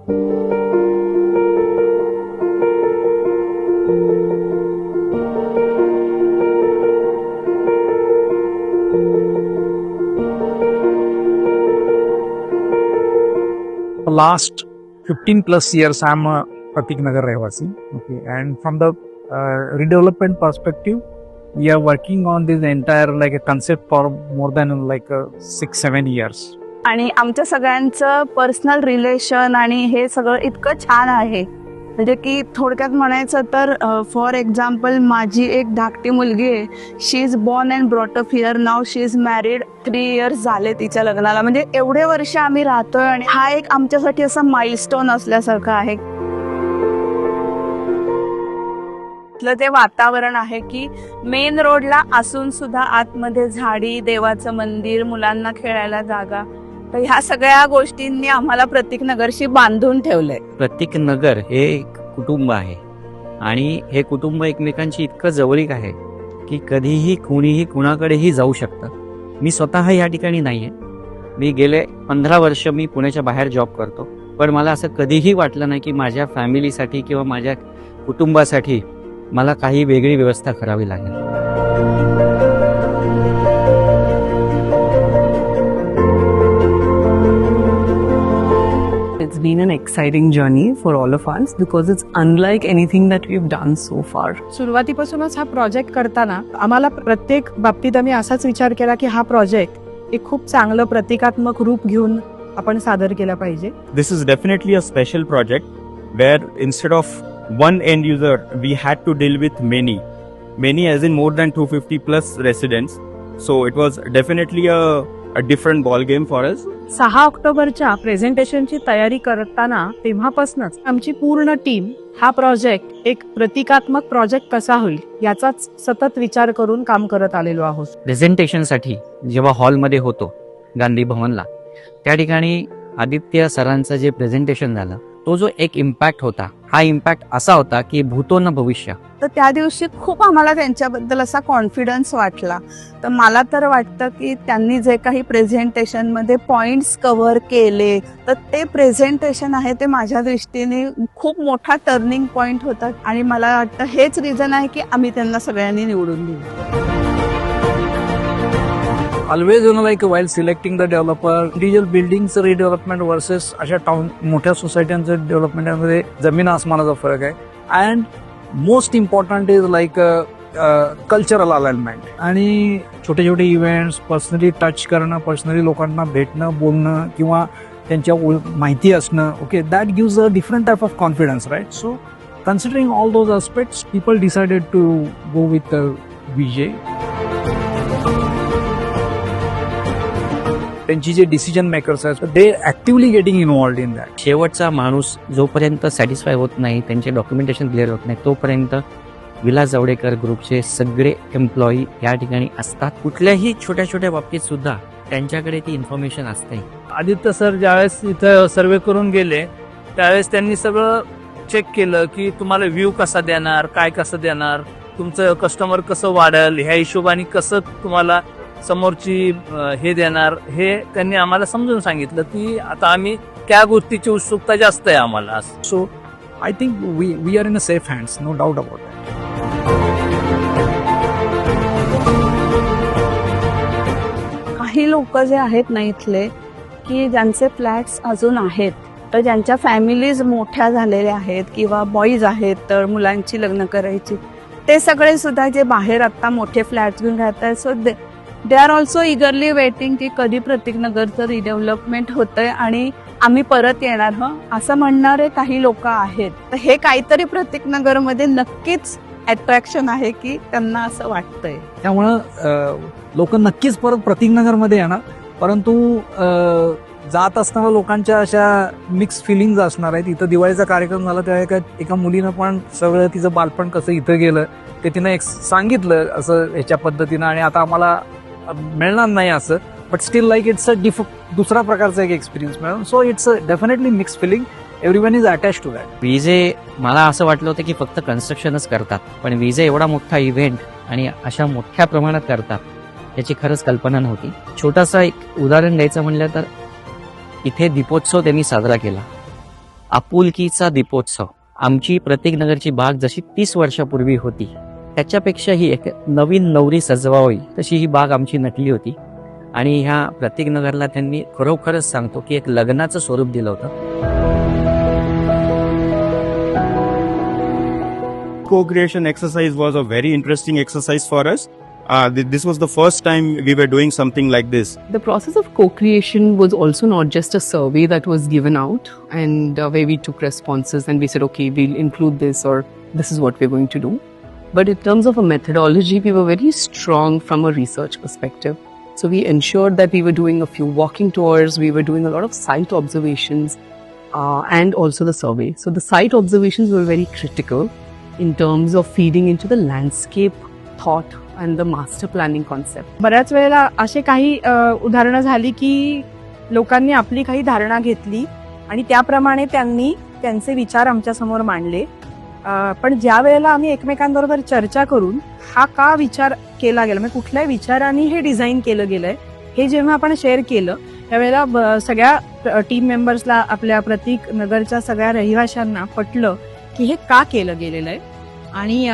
Last 15 plus years, I'm a Pratik Nagar Rehwasi. Okay, and from the redevelopment perspective, we are working on this entire like a concept for more than like 6-7 years. आणि आमच्या सगळ्यांचं personal relation आणि हे सगळं इतकं छान आहे, म्हणजे की थोडक्यात म्हणायचं तर फॉर एक्झाम्पल माझी एक धाकटी मुलगी आहे. She is born and brought up here. नाव शी इज मॅरिड. 3 years झाले तिच्या लग्नाला. म्हणजे एवढे वर्ष आम्ही राहतोय आणि हा एक आमच्यासाठी असा माइलस्टोन असल्यासारखं आहे. ते वातावरण आहे की मेन रोडला असून सुद्धा आतमध्ये झाडी, देवाचं मंदिर, मुलांना खेळायला जागा. तर ह्या सगळ्या गोष्टींनी आम्हाला प्रतीक नगरशी बांधून ठेवलंय. प्रतीक नगर हे एक कुटुंब आहे आणि हे कुटुंब एकमेकांशी इतकं जवळीक आहे की कधीही कुणीही कुणाकडेही जाऊ शकतं. मी स्वतः या ठिकाणी नाहीये. मी गेले 15 वर्ष मी पुण्याच्या बाहेर जॉब करतो, पण मला असं कधीही वाटलं नाही की माझ्या फॅमिलीसाठी किंवा माझ्या कुटुंबासाठी मला काही वेगळी व्यवस्था करावी लागेल. It's been an exciting journey for all of us because it's unlike anything that we've done so far. सुरुवातीपासूनच हा प्रोजेक्ट करताना आम्हाला प्रत्येक बाबतीत आम्ही असाच विचार केला की हा प्रोजेक्ट एक खूप चांगलं प्रतिकात्मक रूप घेऊन आपण सादर केला पाहिजे. This is definitely a special project where instead of one end user we had to deal with many as in more than 250 plus residents. So it was definitely a different ball game for us. 6 ऑक्टोबरच्या प्रेझेंटेशनची तयारी करताना तेव्हापासूनच आमची पूर्ण team हा project एक प्रतिकात्मक project कसा होईल याचाच सतत विचार करून काम करत आलेलो आहोत. प्रेझेंटेशनसाठी जेव्हा हॉलमध्ये होतो गांधी भवनला, त्या ठिकाणी आदित्य सरांचं जे प्रेझेंटेशन झालं, तो जो एक इम्पॅक्ट होता, हा इम्पॅक्ट असा होता की भूतो न भविष्य. तर त्या दिवशी खूप आम्हाला त्यांच्याबद्दल असा कॉन्फिडन्स वाटला. तर मला तर वाटतं की त्यांनी जे काही प्रेझेंटेशन मध्ये पॉइंट्स कव्हर केले, तर ते प्रेझेंटेशन आहे ते माझ्या दृष्टीने खूप मोठा टर्निंग पॉइंट होता. आणि मला वाटतं हेच रिझन आहे की आम्ही त्यांना सगळ्यांनी निवडून दिलं. Always, like while selecting the developer, individual buildings redevelopment versus अशा टाउन मोठ्या सोसायट्यांचं डेव्हलपमेंटमध्ये जमीन आसमानाचा फरक आहे. And most important is like cultural alignment आणि छोटे छोटे इव्हेंट्स पर्सनली टच करणं, पर्सनली लोकांना भेटणं, बोलणं किंवा त्यांच्या माहिती असणं. Okay, that gives a different type of confidence, right? So considering all those aspects, people decided to go with Vijay. त्यांची जे डिसिजन मेकर्स आहेत, they actively getting involved in that. शेवटचा माणूस जोपर्यंत सॅटिस्फाय होत नाही, त्यांचे डॉक्युमेंटेशन क्लिअर होत नाही, तोपर्यंत विलास जावडेकर ग्रुपचे सगळे एम्प्लॉई या ठिकाणी असतात. कुठल्याही छोट्या छोट्या बाबतीत सुद्धा त्यांच्याकडे ती इन्फॉर्मेशन असते. आदित्य सर ज्यावेळेस इथं सर्वे करून गेले, त्यावेळेस त्यांनी सगळं चेक केलं की तुम्हाला व्ह्यू कसा देणार, काय कसं देणार, तुमचं कस्टमर कसं वाढेल, ह्या हिशोबाने कसं तुम्हाला समोरची हे देणार, हे त्यांनी आम्हाला समजून सांगितलं की आता आम्ही त्या गोष्टीची उत्सुकता जास्त आहे आम्हाला. So I think we are in a safe hands, no doubt about that. काही लोक जे आहेत ना इथले, की ज्यांचे फ्लॅट्स अजून आहेत, तर ज्यांच्या फॅमिलीज मोठ्या झालेल्या आहेत किंवा बॉईज आहेत, तर मुलांची लग्न करायची, ते सगळे सुद्धा जे बाहेर आता मोठे फ्लॅट्स घेऊन राहत आहेत, so they are also eagerly waiting की कधी प्रतीक नगरचं रिडेव्हलपमेंट होतंय आणि आम्ही परत येणार असं म्हणणारे काही लोक आहेत. तर हे काहीतरी प्रतीक मध्ये नक्कीच अट्रॅक्शन आहे की त्यांना असं वाटतंय. त्यामुळं लोक नक्कीच परत प्रतीक नगरमध्ये येणार, परंतु जात असताना लोकांच्या अशा मिक्स फिलिंग्स असणार आहेत. इथं दिवाळीचा कार्यक्रम झाला तेव्हा एका मुलीनं पण सगळं तिचं बालपण कसं इथं गेलं ते तिनं एक सांगितलं असं ह्याच्या पद्धतीनं, आणि आता आम्हाला मिळणार नाही असं, but still like it's a दुसरा प्रकारचा एक एक्सपिरियन्स मिळाला. So it's a definitely mix feeling. Everyone is attach to that. Vijay, मला असं वाटलं होतं की फक्त कन्स्ट्रक्शनच करतात, पण विजे एवढा मोठा इव्हेंट आणि अशा मोठ्या प्रमाणात करतात याची खरंच कल्पना नव्हती. छोटासा एक उदाहरण द्यायचं म्हणलं तर इथे दीपोत्सव त्यांनी साजरा केला आपुलकीचा दीपोत्सव. आमची प्रतीकनगरची बाग जशी 30 वर्षापूर्वी होती त्याच्यापेक्षाही एक नवीन नवरी सजवावी तशी ही बाग आमची नटली होती. आणि ह्या प्रतीकनगरला त्यांनी खरोखरच सांगतो की एक लग्नाचं स्वरूप दिलं होतं. Co-creation exercise was a very interesting exercise for us. This was the first time we were doing something like this. The process of co-creation was also not just a survey that was given out and where we took responses and we said, okay, we'll include this or this is what we're going to do. But in terms of a methodology, we were very strong from a research perspective. So we ensured that we were doing a few walking tours, we were doing a lot of site observations and also the survey. So the site observations were very critical in terms of feeding into the landscape thought and the master planning concept. बऱ्याच वेळेला असे काही उदाहरणं झाली की लोकांनी आपली काही धारणा घेतली आणि त्याप्रमाणे त्यांनी त्यांचे विचार आमच्या समोर मांडले. पण ज्या वेळेला आम्ही एकमेकांबरोबर चर्चा करून हा का विचार केला गेला, म्हणजे कुठल्या विचारांनी हे डिझाईन केलं गेलंय हे जेव्हा आपण शेअर केलं त्यावेळेला सगळ्या टीम मेंबर्सला, आपल्या प्रतीक नगरच्या सगळ्या रहिवाशांना पटलं की हे का केलं गेलेलं आहे. आणि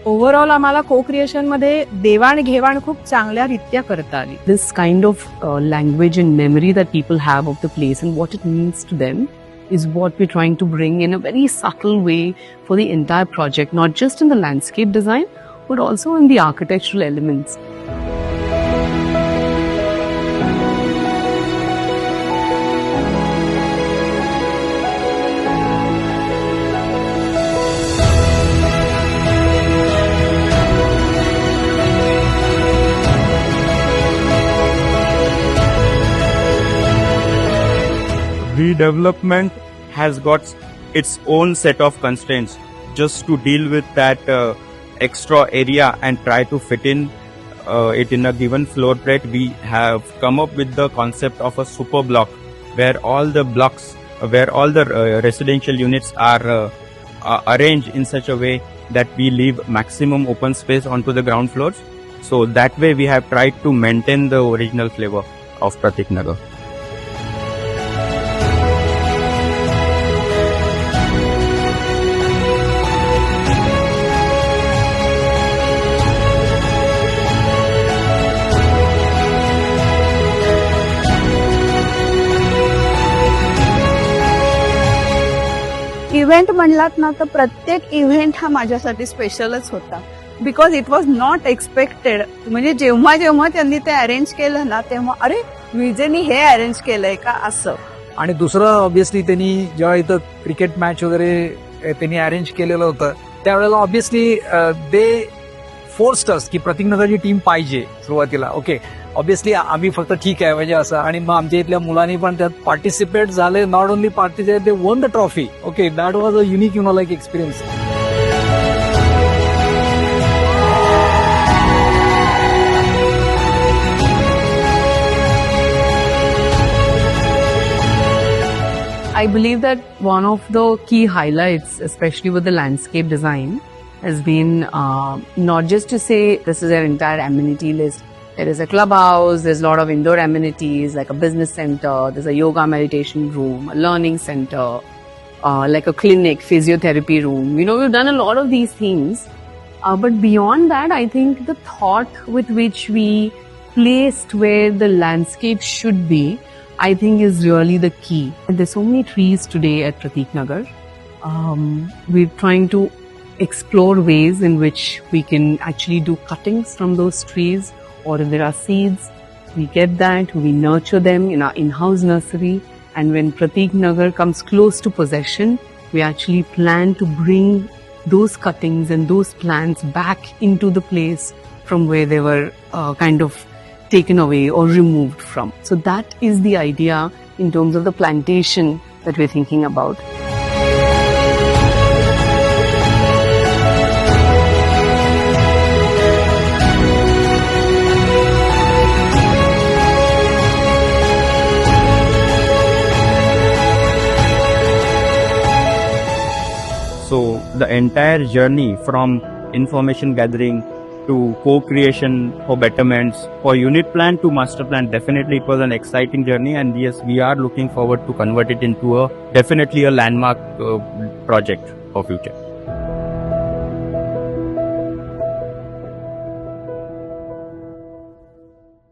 ओव्हरऑल आम्हाला को क्रिएशन मध्ये देवाणघेवाण खूप चांगल्या रित्या करता आली. This kind of language and memory that people have of the place and what it means to them is what we're trying to bring in a very subtle way for the entire project, not just in the landscape design, but also in the architectural elements. Redevelopment has got its own set of constraints. Just to deal with that extra area and try to fit in it in a given floor plate, we have come up with the concept of a super block where all the blocks, where all the residential units are arranged in such a way that we leave maximum open space onto the ground floors. So that way we have tried to maintain the original flavor of Pratik Nagar. Event म्हणलात ना तर प्रत्येक event हा माझ्यासाठी स्पेशलच होता. Because it was not expected. म्हणजे जेव्हा जेव्हा त्यांनी ते अरेंज केलं ना तेव्हा अरे विजेनी हे अरेंज केलंय का असं. आणि दुसरं ऑब्व्हियसली त्यांनी जेव्हा इथं क्रिकेट मॅच वगैरे त्यांनी अरेंज केलेलं होतं त्यावेळेला ऑब्व्हियसली दे फोर्स्ड अस की प्रतीकनगरची टीम पाहिजे सुरुवातीला. ओके, ऑब्व्हियसली आम्ही फक्त ठीक आहे म्हणजे असं. आणि मग आमच्या इथल्या मुलांनी पण त्यात पार्टिसिपेट झाले. Not only participate, they won the trophy. Okay, that was a unique like experience. I believe that one of the key highlights, especially with the landscape design, has been not just to say this is an entire amenity list. There is a clubhouse, there's a lot of indoor amenities like a business center, there's a yoga meditation room, a learning center, like a clinic, physiotherapy room. You know, we've done a lot of these things. But beyond that, I think the thought with which we placed where the landscape should be, I think is really the key. And there's so many trees today at Pratik Nagar. We're trying to explore ways in which we can actually do cuttings from those trees, or if there are seeds, we get that, we nurture them in our in-house nursery. And when Pratik Nagar comes close to possession, we actually plan to bring those cuttings and those plants back into the place from where they were kind of taken away or removed from. So that is the idea in terms of the plantation that we're thinking about. So the entire journey from information gathering to co-creation for betterments, for unit plan to master plan. Definitely it was an exciting journey, and yes, we are looking forward to convert it into definitely a landmark project for future.